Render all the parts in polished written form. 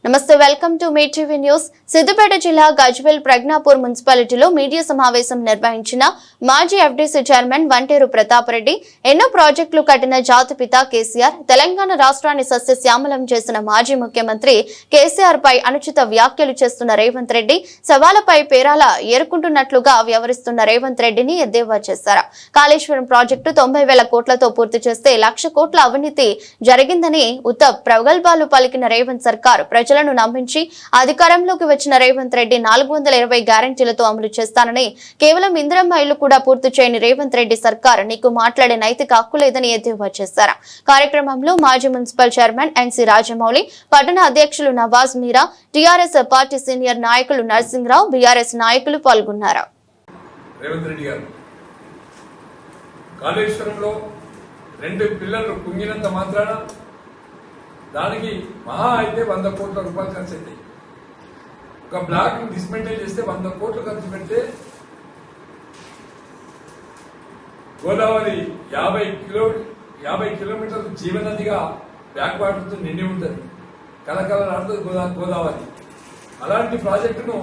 నమస్తే, welcome to me TV news. Siddipet జిల్లా గజ్వేల్ ప్రజ్ఞాపూర్ మున్సిపాలిటీలో మీడియా సమావేశం నిర్వహించిన మాజీ ఎఫ్డీసీ చైర్మన్ వంటేరు ప్రతాప్ రెడ్డి ఎన్నో ప్రాజెక్టులు కట్టిన జాతిపిత కేసీఆర్, తెలంగాణ రాష్ట్రాన్ని సస్యశ్యామలం చేసిన మాజీ ముఖ్యమంత్రి కేసీఆర్ పై అనుచిత వ్యాఖ్యలు చేస్తున్న రేవంత్ రెడ్డి సవాలపై పేరాల ఏరుకుంటున్నట్లుగా వ్యవహరిస్తున్న రేవంత్ రెడ్డిని ఎద్దేవా చేశారు. కాళేశ్వరం ప్రాజెక్టు 90,000 కోట్లతో పూర్తి చేస్తే 1,00,000 కోట్ల అవినీతి జరిగిందని ఉత్తమ్ ప్రగల్భాలు పలికిన రేవంత్ సర్కార్ ప్రజలను నమ్మించి అధికారంలోకి వచ్చిన రేవంత్ రెడ్డి 420 గ్యారెంటీలతో అమలు చేస్తానని, కేవలం ఇందిరమ్మ ఇల్లు కూడా పూర్తి చేయని రేవంత్ రెడ్డి సర్కార్ నీకు మాట్లాడే నైతిక హక్కు లేదని ఎద్దేవా చేశారు. కార్యక్రమంలో మాజీ మున్సిపల్ చైర్మన్ ఎన్సీ రాజమౌళి, పట్టణ అధ్యక్షులు నవాజ్ మీరా, టీఆర్ఎస్ పార్టీ సీనియర్ నాయకులు నరసింహరావు, బీఆర్ఎస్ నాయకులు పాల్గొన్నారు. రేవంత్ రెడ్డి గారు కాళేశ్వరంలో 2 పిల్లలు కుంగినంత మాత్రాన దానికి మహా అయితే 100 కోట్ల రూపాయలు ఖర్చు అవుతాయి. ఒక బ్లాక్ డిస్మెంటల్ చేస్తే 100 కోట్లు ఖర్చు పెడితే గోదావరి 50 కిలోమీటర్లు జీవనదిగా బ్యాక్ వాటర్తో నిండి ఉంటుంది. కలకలలాడుతుంది గోదావరి. అలాంటి ప్రాజెక్టును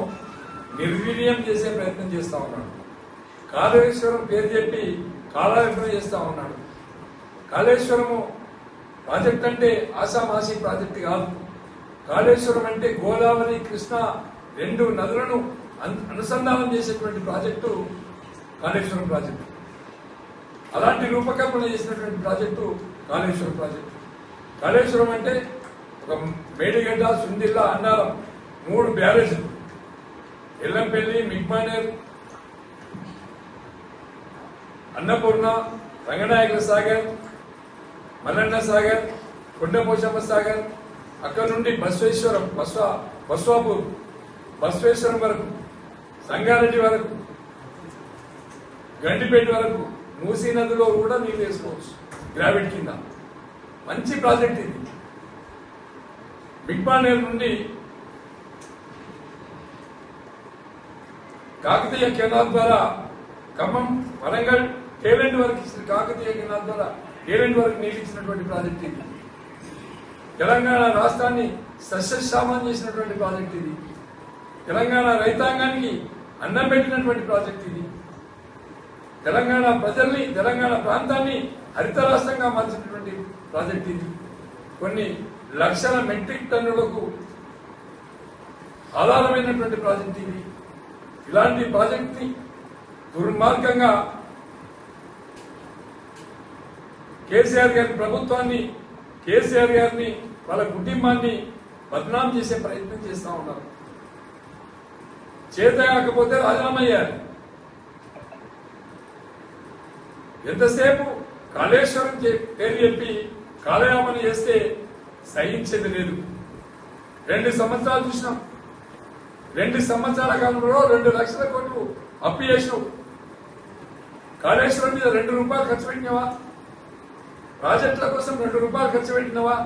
నిర్వీర్యం చేసే ప్రయత్నం చేస్తా ఉన్నాడు. కాళేశ్వరం పేరు చెప్పి కాలయాపన చేస్తా ఉన్నాడు. కాళేశ్వరము ప్రాజెక్ట్ అంటే ఆషామాషి ప్రాజెక్ట్ కాదు. కాళేశ్వరం అంటే గోదావరి, కృష్ణ 2 నదులను అనుసంధానం చేసేటువంటి ప్రాజెక్టు కాళేశ్వరం ప్రాజెక్టు. అలాంటి రూపకల్పన చేసినటువంటి ప్రాజెక్టు కాళేశ్వరం ప్రాజెక్టు. కాళేశ్వరం అంటే ఒక మేడిగడ్డ, సుందిల్ల, అన్నారం 3 బ్యారేజీలు, ఎల్లంపల్లి, మిగ్మానేర్, అన్నపూర్ణ, రంగనాయకుల సాగర్, మల్లన్న సాగర్, కొండపోచమ్మ సాగర్, అక్కడ నుండి బస్వాపూర్, బస్వేశ్వరం వరకు, సంగారెడ్డి వరకు, గండిపేట వరకు మూసీ నదిలో కూడా నీళ్ళు వేసుకోవచ్చు గ్రావిటీ కింద. మంచి ప్రాజెక్ట్ ఇది. బిగ్బానేర్ నుండి కాకతీయ కెనాల్ ద్వారా ఖమ్మం, వరంగల్, కేవెండ్ వరకు కాకతీయ కెనాల్ ద్వారా కేవెండ్ వరకు నీళ్ళు ఇచ్చినటువంటి ప్రాజెక్ట్ ఇది. తెలంగాణ రాష్ట్రాన్ని సస్యశ్యామలం చేసినటువంటి ప్రాజెక్ట్ ఇది. తెలంగాణ రైతాంగానికి అన్నం పెట్టినటువంటి ప్రాజెక్ట్ ఇది. తెలంగాణ ప్రజల్ని, తెలంగాణ ప్రాంతాన్ని హరిత రాష్ట్రంగా మార్చినటువంటి ప్రాజెక్ట్ ఇది. కొన్ని లక్షల మెట్రిక్ టన్నులకు ఆధారమైనటువంటి ప్రాజెక్ట్ ఇది. ఇలాంటి ప్రాజెక్ట్ ని దుర్మార్గంగా కేసీఆర్ గారి ప్రభుత్వాన్ని, కేసీఆర్ గారిని, వాళ్ళ కుటుంబాన్ని బద్నాం చేసే ప్రయత్నం చేస్తా ఉన్నారు. చేత కాకపోతే రాజీనామా చేయాలి. ఎంతసేపు కాళేశ్వరం పేరు చెప్పి కాలయాపన చేస్తే సహించేది లేదు. 2 సంవత్సరాలు చూసినాం. 2 సంవత్సరాల కాలంలో 2 లక్షల కోట్లు అప్పు చేసినావు. కాళేశ్వరం మీద 2 రూపాయలు ఖర్చు పెట్టినవా? ప్రాజెక్టుల కోసం 2 రూపాయలు ఖర్చు పెట్టినవా?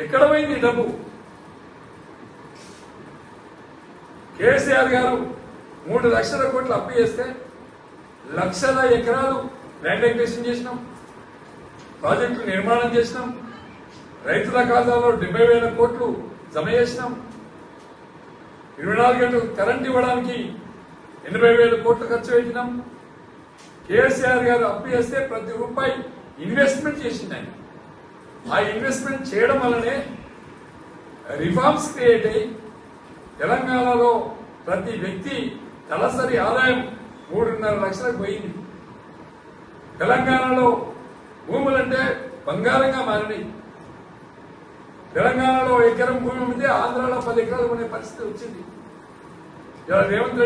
ఎక్కడ పోయింది డబ్బు? కేసీఆర్ గారు 3 లక్షల కోట్లు అప్పు చేస్తే లక్షల ఎకరాలు ల్యాండ్ అక్విజిషన్ చేసినాం, ప్రాజెక్టులు నిర్మాణం చేసినాం, రైతుల ఖాతాలో 70,000 కోట్లు జమ చేసినాం, 24 గంటలు కరెంట్ ఇవ్వడానికి 80,000 కోట్లు ఖర్చు పెట్టినాం. కేసీఆర్ గారు అప్పు చేస్తే ప్రతి రూపాయి ఇన్వెస్ట్మెంట్ చేసింది ఆయన. ఆ ఇన్వెస్ట్మెంట్ చేయడం వల్లనే రిఫార్మ్స్ క్రియేట్ అయ్యి తెలంగాణలో ప్రతి వ్యక్తి తలసరి ఆదాయం 3.5 లక్షలకు పోయింది. తెలంగాణలో భూములంటే బంగారంగా మారినాయి. తెలంగాణలో ఎకరం భూమి అమ్మితే ఆంధ్రాలో 10 ఎకరాలు కొనే పరిస్థితి వచ్చింది. రేవంత్ రెడ్డి